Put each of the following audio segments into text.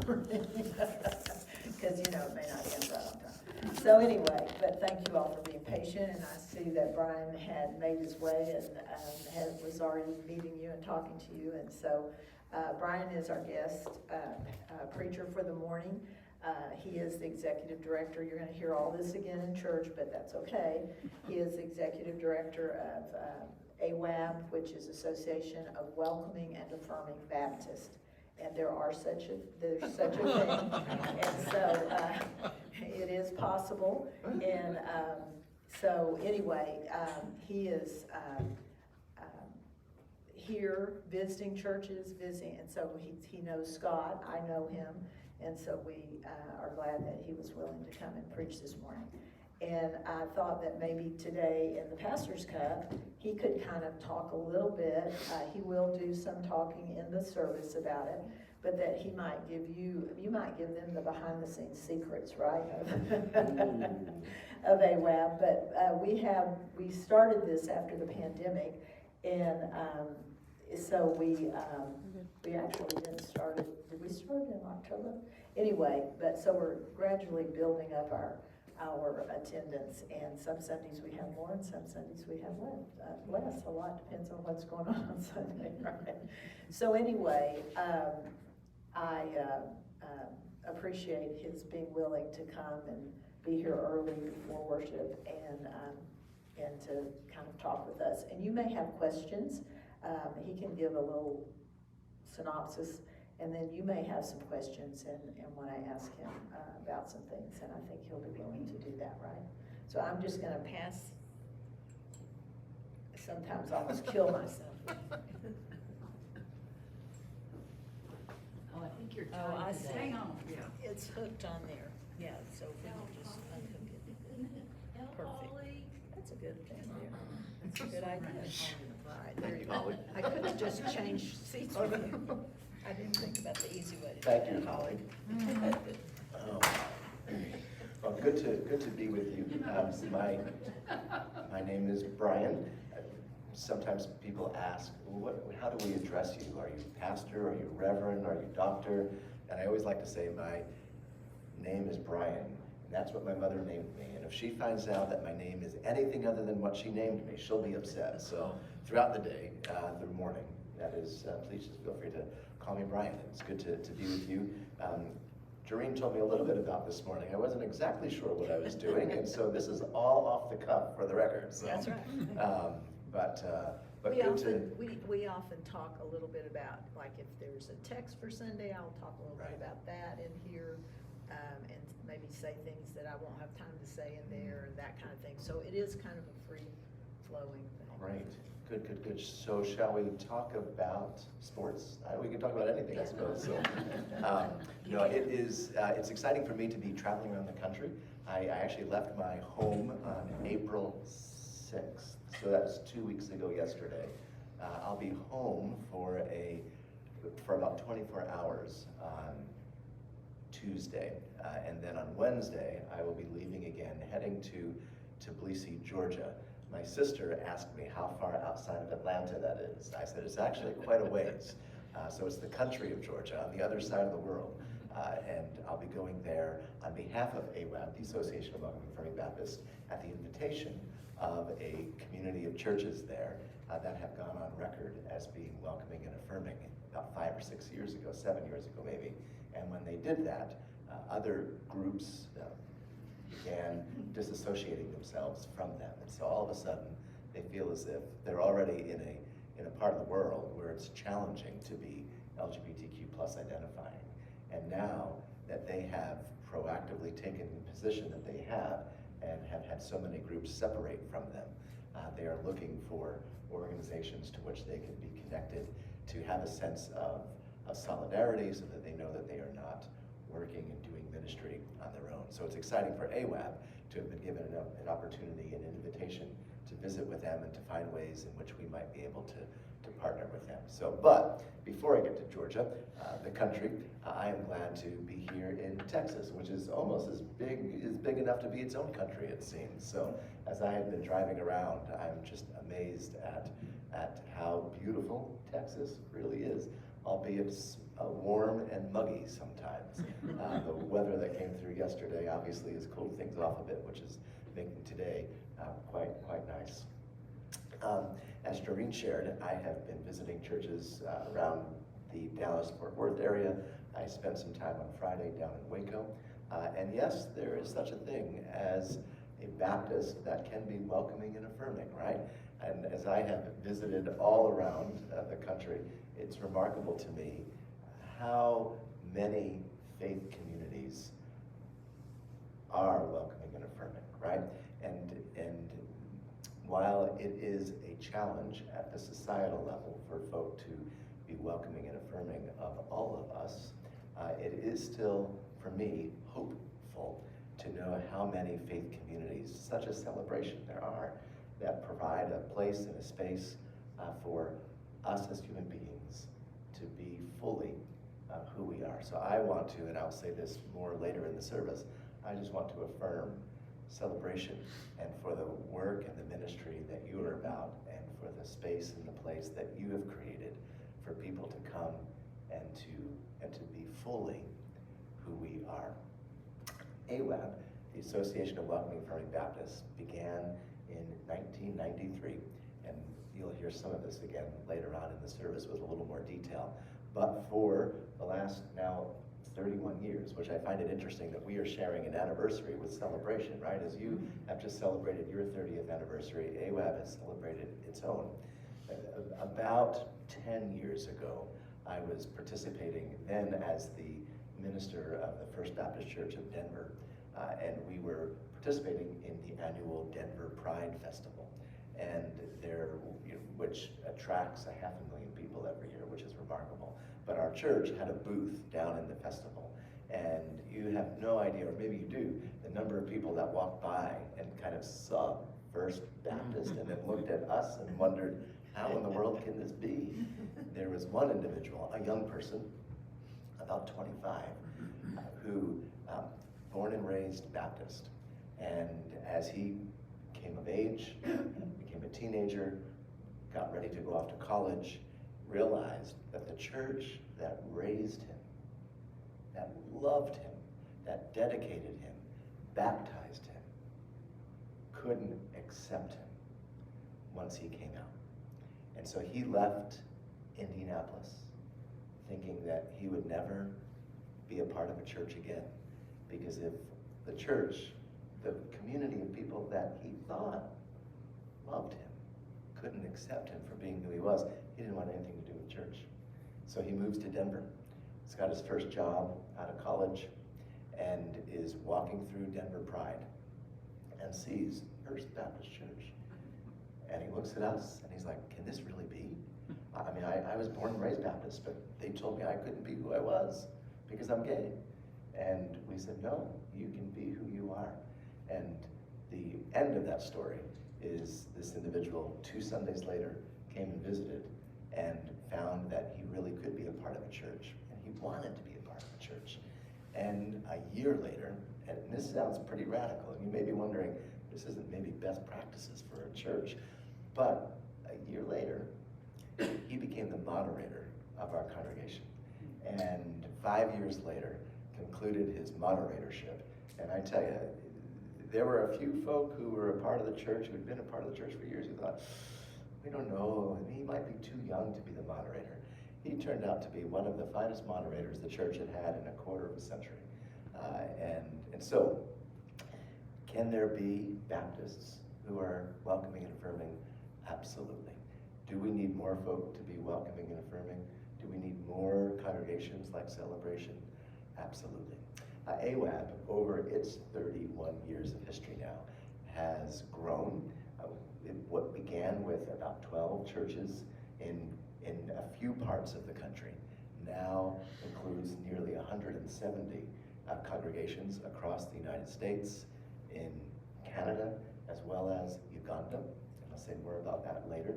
morning. Because, it may not end right on time. So anyway, but thank you all for being patient, and I see that Brian had made his way and was already meeting you and talking to you, and so Brian is our guest preacher for the morning. He is the executive director. You're going to hear all this again in church, but that's okay. He is the executive director of AWAB, which is Association of Welcoming and Affirming Baptists. And there's such a thing. And so it is possible. And so anyway, he is here visiting churches, and so he knows Scott. I know him. And so we are glad that he was willing to come and preach this morning. And I thought that maybe today in the Pastor's Cup, he could kind of talk a little bit. He will do some talking in the service about it, but that he might you might give them the behind-the-scenes secrets, right, of AWAB. But we started this after the pandemic, and so we actually didn't start it. Did we start it in October? Anyway, but so we're gradually building up our attendance, and some Sundays we have more and some Sundays we have less. A lot depends on what's going on Sunday, right? So anyway, I appreciate his being willing to come and be here early before worship and to kind of talk with us. And you may have questions. He can give a little synopsis, and then you may have some questions and want to ask him about some things, and I think he'll be willing to do that, right? So I'm just going to pass. Sometimes I almost kill myself. I think you're tied I to that. see. Yeah. It's hooked on there. Yeah, so if we can just unhook it. Perfect. That's a good thing there. That's a good idea. Right, there you go. I could have just changed seats with you. I didn't think about the easy way to do Thank that, you. Holly. Well, good to be with you. My name is Brian. Sometimes people ask, well, how do we address you? Are you pastor? Are you reverend? Are you doctor? And I always like to say my name is Brian, and that's what my mother named me. And if she finds out that my name is anything other than what she named me, she'll be upset. So throughout the day, the morning, that is, please just feel free to call me Brian. It's good to be with you. Jorene told me a little bit about this morning. I wasn't exactly sure what I was doing, and so this is all off the cuff for the record. So, That's right. But we often talk a little bit about, like, if there's a text for Sunday, I'll talk a little bit about that in here, and maybe say things that I won't have time to say in there, and that kind of thing. So it is kind of a free-flowing thing. Great. Good. So shall we talk about sports? We can talk about anything, I suppose. So, it's exciting for me to be traveling around the country. I actually left my home on April 6th, so that's 2 weeks ago yesterday. I'll be home for about 24 hours on Tuesday, and then on Wednesday I will be leaving again, heading to Tbilisi, Georgia. My sister asked me how far outside of Atlanta that is. I said it's actually quite a ways. So it's the country of Georgia, on the other side of the world. And I'll be going there on behalf of AWAB, the Association of Welcoming and Affirming Baptists, at the invitation of a community of churches there that have gone on record as being welcoming and affirming about 5 or 6 years ago, 7 years ago maybe. And when they did that, other groups began disassociating themselves from them. And so all of a sudden, they feel as if they're already in a part of the world where it's challenging to be LGBTQ plus identifying. And now that they have proactively taken the position that they have and have had so many groups separate from them, they are looking for organizations to which they can be connected, to have a sense of solidarity so that they know that they are not working and doing ministry on their own. So it's exciting for AWAB to have been given an opportunity and an invitation to visit with them and to find ways in which we might be able to partner with them. So, but before I get to Georgia, the country, I am glad to be here in Texas, which is almost as big enough to be its own country, it seems. So as I have been driving around, I'm just amazed at how beautiful Texas really is, albeit warm and muggy sometimes. The weather that came through yesterday obviously has cooled things off a bit, which is making today quite nice. As Jorene shared, I have been visiting churches around the Dallas-Fort Worth area. I spent some time on Friday down in Waco. And yes, there is such a thing as a Baptist that can be welcoming and affirming, right? And as I have visited all around the country, it's remarkable to me how many faith communities are welcoming and affirming, right? And while it is a challenge at the societal level for folk to be welcoming and affirming of all of us, it is still, for me, hopeful to know how many faith communities, such a celebration there are, that provide a place and a space for us as human beings to be fully who we are. So I want to, and I'll say this more later in the service, I just want to affirm celebration and for the work and the ministry that you are about, and for the space and the place that you have created for people to come and to be fully who we are. AWAB, the Association of Welcoming and Affirming Baptists, began in 1993, and you'll hear some of this again later on in the service with a little more detail. But for the last now 31 years, which I find it interesting that we are sharing an anniversary with celebration, right? As you have just celebrated your 30th anniversary, AWAB has celebrated its own. About 10 years ago, I was participating then as the minister of the First Baptist Church of Denver, and we were participating in the annual Denver Pride Festival, and which attracts 500,000 people every year, which is remarkable. But our church had a booth down in the festival, and you have no idea, or maybe you do, the number of people that walked by and kind of saw First Baptist and then looked at us and wondered, how in the world can this be? There was one individual, a young person, about 25, who born and raised Baptist, and as he came of age, became a teenager, got ready to go off to college, realized that the church that raised him, that loved him, that dedicated him, baptized him, couldn't accept him once he came out. And so he left Indianapolis thinking that he would never be a part of a church again, because if the church, the community of people that he thought loved him, couldn't accept him for being who he was, he didn't want anything to do with church. So he moves to Denver. He's got his first job out of college and is walking through Denver Pride and sees First Baptist Church. And he looks at us and he's like, can this really be? I mean, I was born and raised Baptist, but they told me I couldn't be who I was because I'm gay. And we said, no, you can be who you are. And the end of that story is this individual, 2 Sundays later, came and visited and found that he really could be a part of a church, and he wanted to be a part of a church. And a year later, and this sounds pretty radical, and you may be wondering, this isn't maybe best practices for a church, but a year later, he became the moderator of our congregation. And 5 years later, concluded his moderatorship. And I tell you, there were a few folk who were a part of the church, who had been a part of the church for years, who thought, we don't know, he might be too young to be the moderator. He turned out to be one of the finest moderators the church had had in a quarter of a century. And so, can there be Baptists who are welcoming and affirming? Absolutely. Do we need more folk to be welcoming and affirming? Do we need more congregations like Celebration? Absolutely. AWAB, over its 31 years of history now, has grown. What began with about 12 churches in a few parts of the country now includes nearly 170 congregations across the United States, in Canada, as well as Uganda. And I'll say more about that later.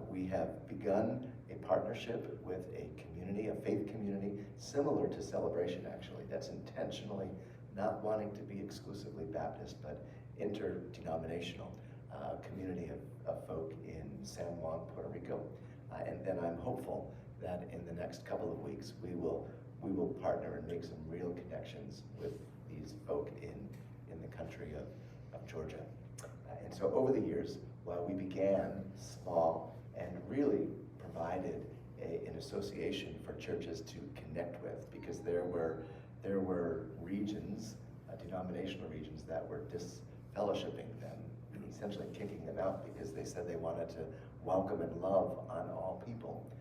We have begun a partnership with a community, a faith community, similar to Celebration actually, that's intentionally not wanting to be exclusively Baptist, but interdenominational community of folk in San Juan, Puerto Rico. And then I'm hopeful that in the next couple of weeks, we will partner and make some real connections with these folk in the country of Georgia. And so over the years, while we began small and really provided an association for churches to connect with, because there were regions, denominational regions, that were disfellowshipping them, essentially kicking them out because they said they wanted to welcome and love on all people.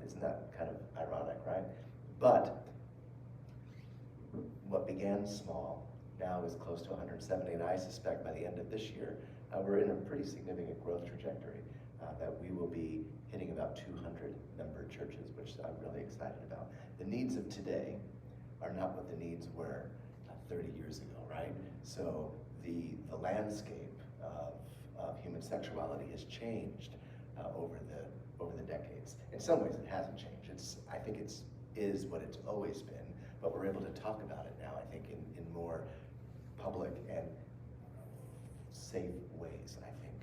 Isn't that kind of ironic, right? But what began small now is close to 170, and I suspect by the end of this year, we're in a pretty significant growth trajectory that we will be hitting about 200 member churches, which I'm really excited about. The needs of today are not what the needs were 30 years ago, right? So the landscape of human sexuality has changed over the decades. In some ways, it hasn't changed. I think it is what it's always been, but we're able to talk about it now, I think, in more public and safe ways, I think.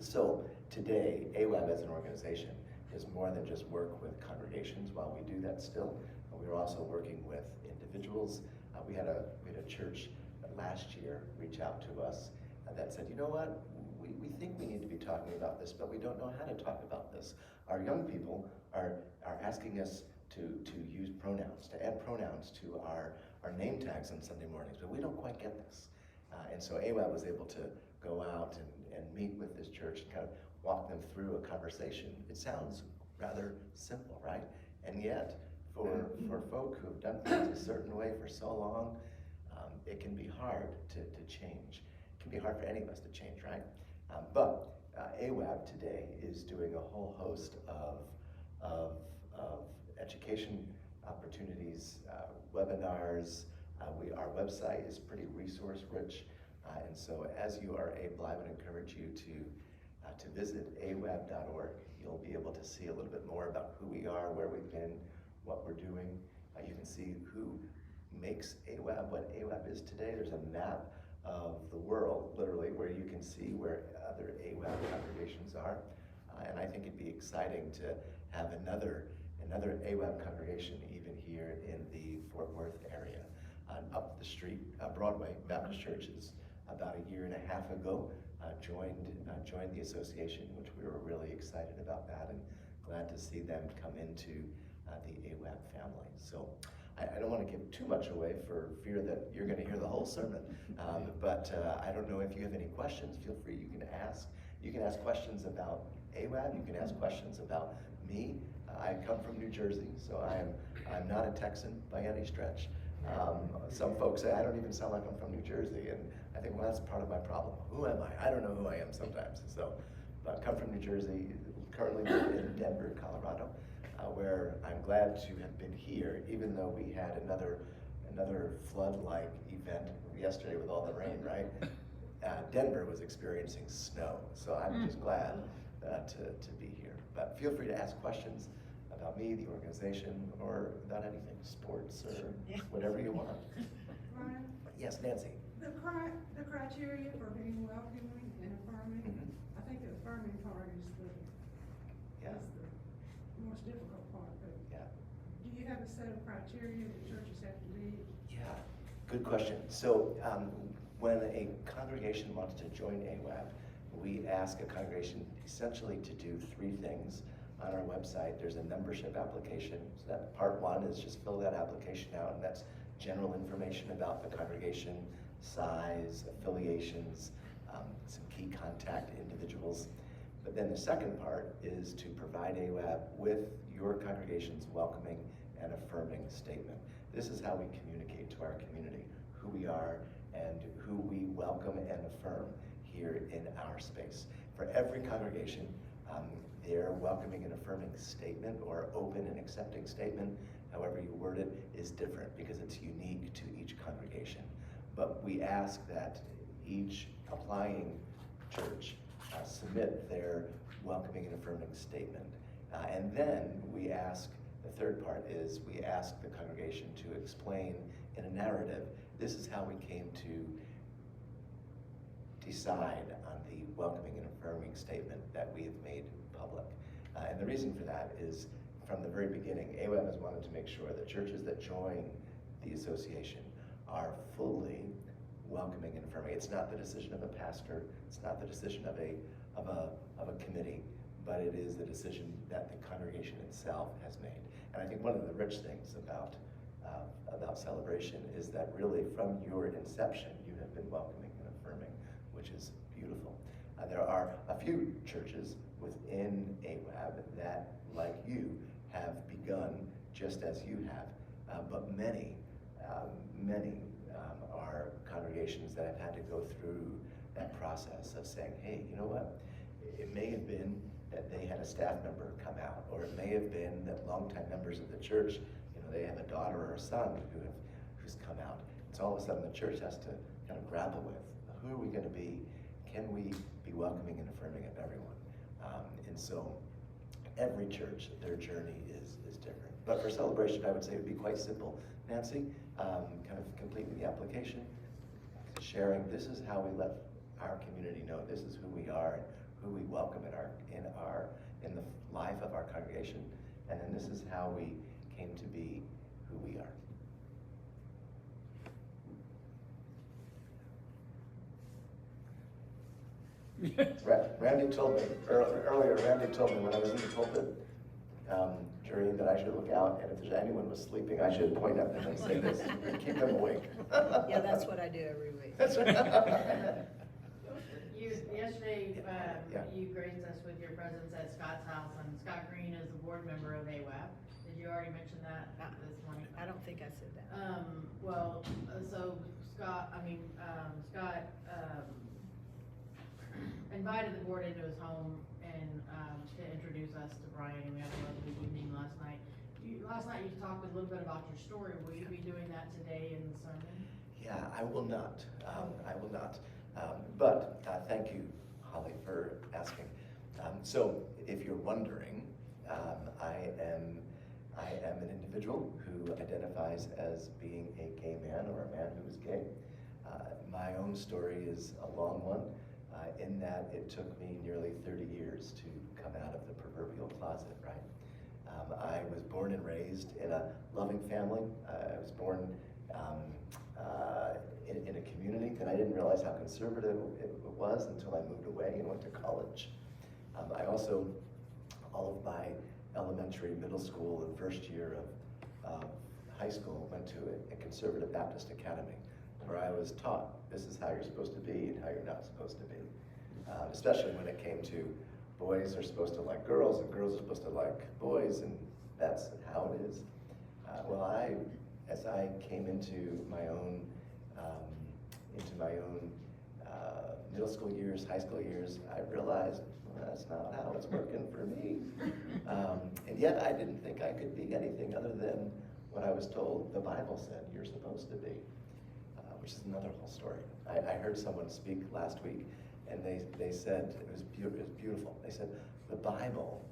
So today, AWAB as an organization is more than just work with congregations. While we do that still, we're also working with individuals. We had a church last year reach out to us that said, you know what, we think we need to be talking about this, but we don't know how to talk about this. Our young people are asking us to use pronouns, to add pronouns to our name tags on Sunday mornings, but we don't quite get this. And so AWAB was able to go out and meet with this church and kind of walk them through a conversation. It sounds rather simple, right? And yet, for folk who have done things a certain way for so long, it can be hard to change. It can be hard for any of us to change, right? But AWAB today is doing a whole host of education opportunities, webinars. Our website is pretty resource rich, and so as you are able, I would encourage you to visit awab.org. You'll be able to see a little bit more about who we are, where we've been, what we're doing. You can see who makes AWAB what AWAB is today. There's a map of the world, literally, where you can see where other AWAB congregations are. And I think it'd be exciting to have another AWAB congregation even here in the Fort Worth area. Up the street, Broadway Baptist Churches, about a year and a half ago, joined the association, which we were really excited about that and glad to see them come into the AWAB family. So I don't want to give too much away for fear that you're going to hear the whole sermon, but I don't know if you have any questions. Feel free, you can ask. You can ask questions about AWAB, you can ask questions about me. I come from New Jersey, so I'm not a Texan by any stretch. Some folks say I don't even sound like I'm from New Jersey, and I think, well, that's part of my problem. Who am I? I don't know who I am sometimes. So, but I come from New Jersey, currently live in Denver, Colorado, where I'm glad to have been here, even though we had another flood-like event yesterday with all the rain, right? Denver was experiencing snow, so I'm just glad to be here. But feel free to ask questions about me, the organization, or about anything, sports, or whatever you want. Ryan? Yes, Nancy. The criteria for being welcoming and affirming, I think the affirming part is the most difficult part, but do you have a set of criteria that churches have to meet? Yeah, good question. So when a congregation wants to join AWAB, we ask a congregation essentially to do three things. On our website, there's a membership application. So that part one is just fill that application out, and that's general information about the congregation, size, affiliations, some key contact individuals. But then the second part is to provide AWAB with your congregation's welcoming and affirming statement. This is how we communicate to our community who we are and who we welcome and affirm here in our space. For every congregation, their welcoming and affirming statement, or open and accepting statement, however you word it, is different because it's unique to each congregation. But we ask that each applying church submit their welcoming and affirming statement. And then we ask, the third part is, we ask the congregation to explain in a narrative, this is how we came to decide on the welcoming and affirming statement that we have made public. And the reason for that is from the very beginning, AWAB has wanted to make sure that churches that join the association are fully welcoming and affirming. It's not the decision of a pastor, it's not the decision of a committee, but it is the decision that the congregation itself has made. And I think one of the rich things about Celebration is that really from your inception, you have been welcoming and affirming, which is beautiful. There are a few churches within AWAB that, like you, have begun just as you have, but many are congregations that have had to go through that process of saying, hey, you know what, it may have been that they had a staff member come out, or it may have been that longtime members of the church, they have a daughter or a son who's come out. So all of a sudden the church has to kind of grapple with, who are we going to be? Can we be welcoming and affirming of everyone? And so every church, their journey is different. But for Celebration, I would say it would be quite simple. Nancy, kind of completing the application, sharing, this is how we let our community know, this is who we are, and who we welcome in the life of our congregation, and then this is how we came to be who we are. Randy told me earlier, when I was in the pulpit, Jorene, that I should look out, and if there's anyone was sleeping, I should point at them and say this, keep them awake. Yeah, that's what I do every week. That's right. Yesterday, Yeah. you graced us with your presence at Scott's house, and Scott Green is a board member of AWAB. Did you already mention that this morning? I don't think I said that. So Scott invited the board into his home and to introduce us to Brian, and we had a lovely evening last night. Last night you talked a little bit about your story. Will you be doing that today in the sermon? Yeah, I will not. But thank you, Holly, for asking. So if you're wondering, I am an individual who identifies as being a gay man, or a man who is gay. My own story is a long one, in that it took me nearly 30 years to come out of the proverbial closet, right? I was born and raised in a loving family. I was born in a community that I didn't realize how conservative it was until I moved away and went to college. I also, all of my elementary, middle school, and first year of high school went to a conservative Baptist academy, where I was taught this is how you're supposed to be and how you're not supposed to be. Especially when it came to boys are supposed to like girls and girls are supposed to like boys, and that's how it is. As I came into my own middle school years, high school years, I realized, well, that's not how it's working for me. And yet I didn't think I could be anything other than what I was told the Bible said you're supposed to be, which is another whole story. I heard someone speak last week, and they said, it was beautiful. They said, the Bible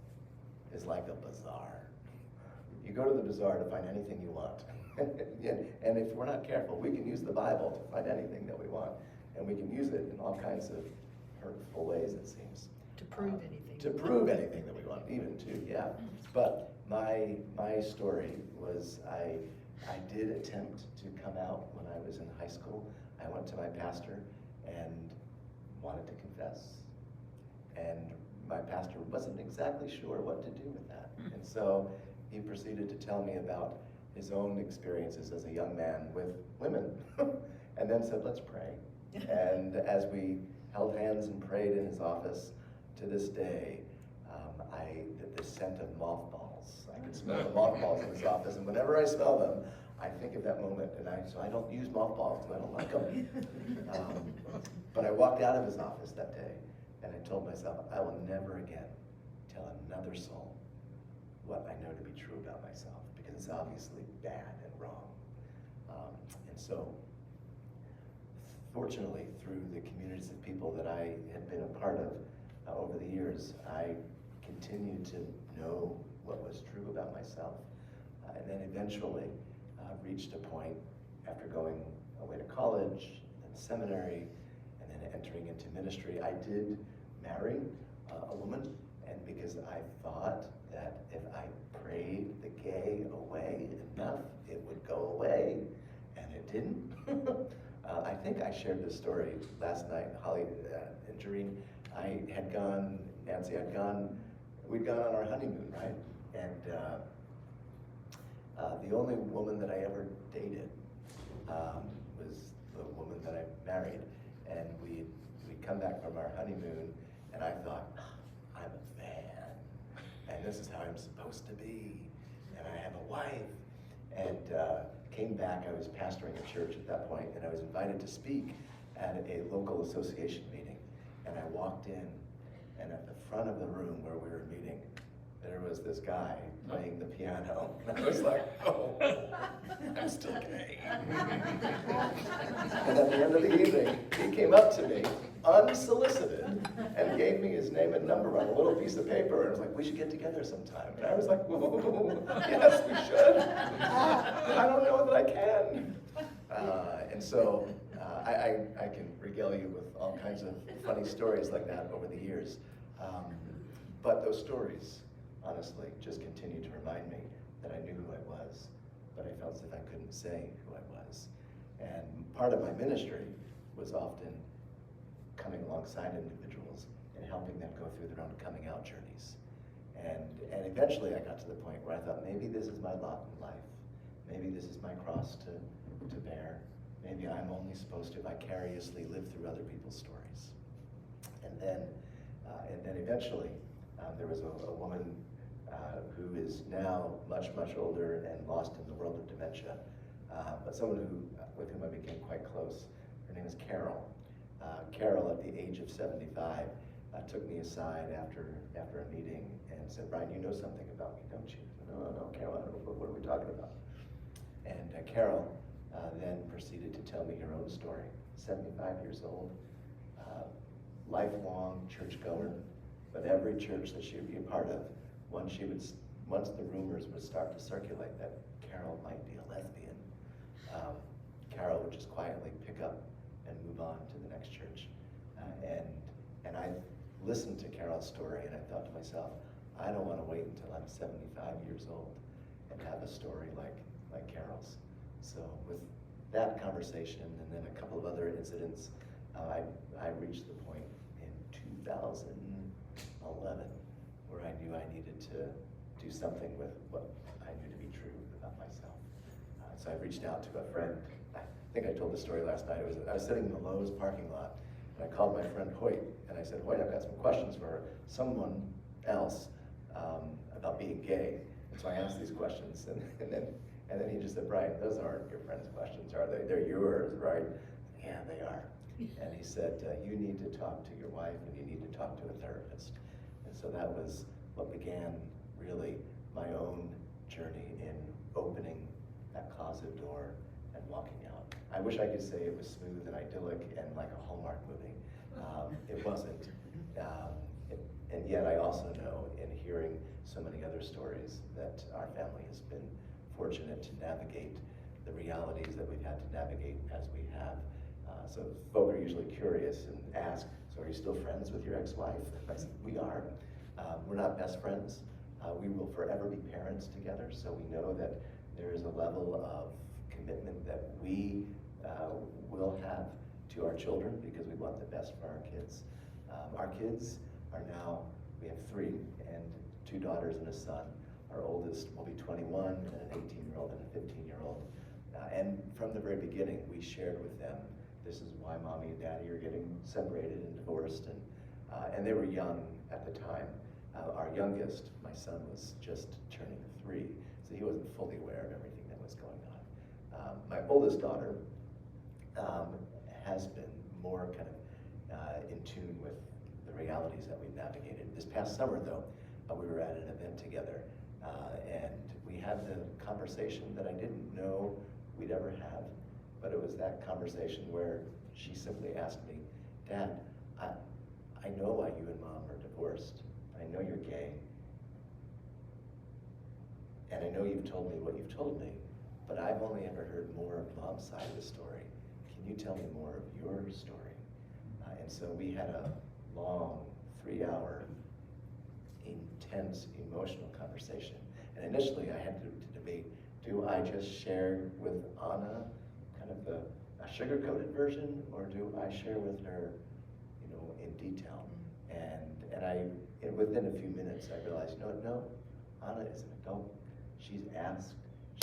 is like a bazaar. You go to the bazaar to find anything you want. And if we're not careful, we can use the Bible to find anything that we want. And we can use it in all kinds of hurtful ways, it seems. To prove anything. To prove anything that we want, even to, yeah. But my story was I did attempt to come out when I was in high school. I went to my pastor and wanted to confess. And my pastor wasn't exactly sure what to do with that. And so he proceeded to tell me about his own experiences as a young man with women, and then said, let's pray. And as we held hands and prayed in his office, to this day, the scent of mothballs. I can smell the mothballs in his office, and whenever I smell them, I think of that moment, so I don't use mothballs because I don't like them. But I walked out of his office that day, and I told myself, I will never again tell another soul what I know to be true about myself, because it's obviously bad and wrong. And so, fortunately, through the communities of people that I had been a part of over the years, I continued to know what was true about myself. And then eventually reached a point after going away to college, then seminary, and then entering into ministry. I did marry a woman, And because I thought that if I prayed the gay away enough, it would go away, and it didn't. I think I shared this story last night. Holly and Jorene, we'd gone on our honeymoon, right? And the only woman that I ever dated was the woman that I married. And we'd come back from our honeymoon, and I thought, I'm a man, and this is how I'm supposed to be, and I have a wife. And came back, I was pastoring a church at that point, and I was invited to speak at a local association meeting. And I walked in, and at the front of the room where we were meeting, there was this guy playing the piano. And I was like, oh, I'm still gay. And at the end of the evening, he came up to me, unsolicited, and gave me his name and number on a little piece of paper, and was like, we should get together sometime. And I was like, whoa, yes, we should. I don't know that I can. And so I can regale you with all kinds of funny stories like that over the years. But those stories, honestly, just continue to remind me that I knew who I was, but I felt as if I couldn't say who I was. And part of my ministry was often coming alongside individuals and helping them go through their own coming out journeys. And eventually I got to the point where I thought, maybe this is my lot in life. Maybe this is my cross to bear. Maybe I'm only supposed to vicariously live through other people's stories. And then eventually, there was a woman who is now much, much older and lost in the world of dementia, but someone with whom I became quite close. Her name is Carol. Carol, at the age of 75, took me aside after a meeting and said, Brian, you know something about me, don't you? I said, no, Carol, I don't know, what are we talking about? And Carol then proceeded to tell me her own story. 75 years old, lifelong churchgoer, but every church that she would be a part of, once the rumors would start to circulate that Carol might be a lesbian, Carol would just quietly pick up and move on to the next church. And I listened to Carol's story, and I thought to myself, I don't want to wait until I'm 75 years old and have a story like Carol's. So with that conversation and then a couple of other incidents, I reached the point in 2011 where I knew I needed to do something with what I knew to be true about myself. So I reached out to a friend. I think I told the story last night. I was sitting in the Lowe's parking lot, and I called my friend Hoyt, and I said, Hoyt, I've got some questions for someone else about being gay. And so I asked these questions, and then he just said, Brian, those aren't your friend's questions, are they? They're yours, right? Yeah, they are. And he said, you need to talk to your wife, and you need to talk to a therapist. And so that was what began, really, my own journey in opening that closet door and walking out. I wish I could say it was smooth and idyllic and like a Hallmark movie. It wasn't. And yet I also know, in hearing so many other stories, that our family has been fortunate to navigate the realities that we've had to navigate as we have. So folk are usually curious and ask, so are you still friends with your ex-wife? I said, we are. We're not best friends. We will forever be parents together, so we know that there is a level of commitment that we will have to our children because we want the best for our kids. Our kids are now, we have 3, and 2 daughters and a son. Our oldest will be 21, and an 18-year-old and a 15-year-old. And from the very beginning, we shared with them, this is why mommy and daddy are getting separated and divorced, and they were young at the time. Our youngest, my son, was just turning 3, so he wasn't fully aware of everything that was going on. My oldest daughter has been more kind of in tune with the realities that we've navigated. This past summer, though, we were at an event together, and we had the conversation that I didn't know we'd ever have, but it was that conversation where she simply asked me, Dad, I know why you and Mom are divorced. I know you're gay, and I know you've told me what you've told me, but I've only ever heard more of Mom's side of the story. Can you tell me more of your story? And so we had a long 3-hour intense, emotional conversation. And initially I had to debate, do I just share with Anna kind of a sugar-coated version, or do I share with her, you know, in detail? And within a few minutes I realized, no, Anna is an adult. She's asked,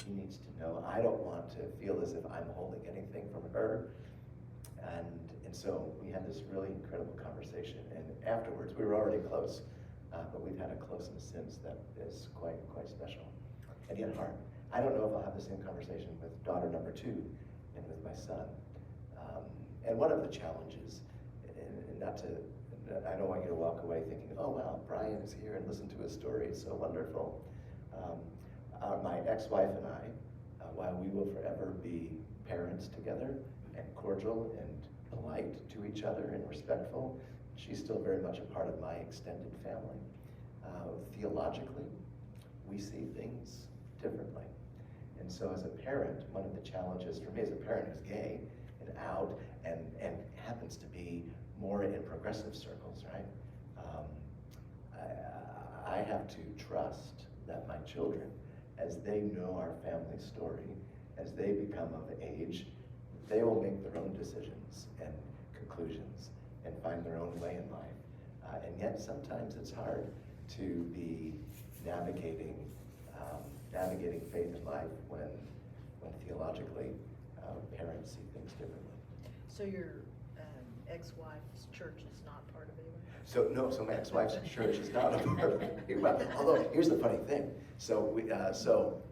she needs to know. I don't want to feel as if I'm holding anything from her. And so we had this really incredible conversation, and afterwards, we were already close, but we've had a closeness since that is quite special, and yet hard. I don't know if I'll have the same conversation with daughter number 2 and with my son. And one of the challenges, and I don't want you to walk away thinking, oh wow, Brian is here and listen to his story, it's so wonderful. My ex-wife and I, while we will forever be parents together and cordial and polite to each other and respectful, she's still very much a part of my extended family. Theologically, we see things differently. And so as a parent, one of the challenges for me as a parent who's gay and out and happens to be more in progressive circles, right? I have to trust that my children, as they know our family story, as they become of age, they will make their own decisions and conclusions and find their own way in life. And yet sometimes it's hard to be navigating faith in life when theologically parents see things differently. So your ex-wife's church is not part of it? So my ex-wife's church is not a part of it. Well, although here's the funny thing. So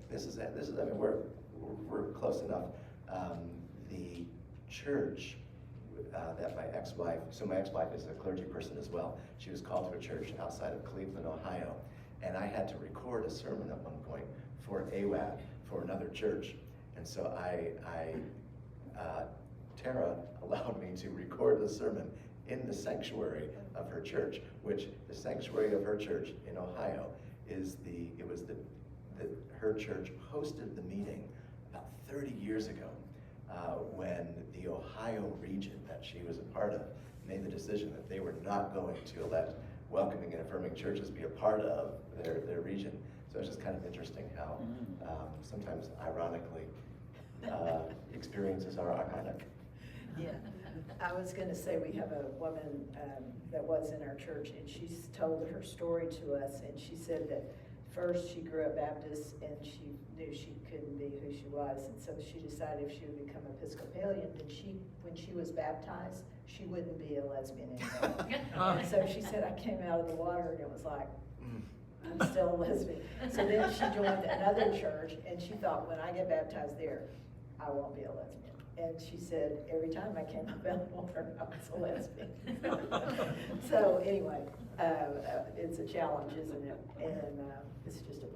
this is I mean we're close enough. The church that my ex-wife is a clergy person as well. She was called to a church outside of Cleveland, Ohio, and I had to record a sermon at one point for AWAD for another church, and so Tara allowed me to record the sermon in the sanctuary of her church, which the sanctuary of her church in Ohio her church hosted the meeting about 30 years ago when the Ohio region that she was a part of made the decision that they were not going to let welcoming and affirming churches be a part of their region. So it's just kind of interesting how sometimes ironically experiences are ironic. Yeah, I was gonna say, we have a woman that was in our church, and she's told her story to us, and she said that first she grew up Baptist and she knew she couldn't be who she was, and so she decided if she would become Episcopalian, then when she was baptized, she wouldn't be a lesbian anymore. And so she said, I came out of the water and it was like, I'm still a lesbian. So then she joined another church, and she thought, when I get baptized there, I won't be a lesbian. And she said, every time I came up out of the water, I was a lesbian. So anyway, it's a challenge, isn't it? And it's just a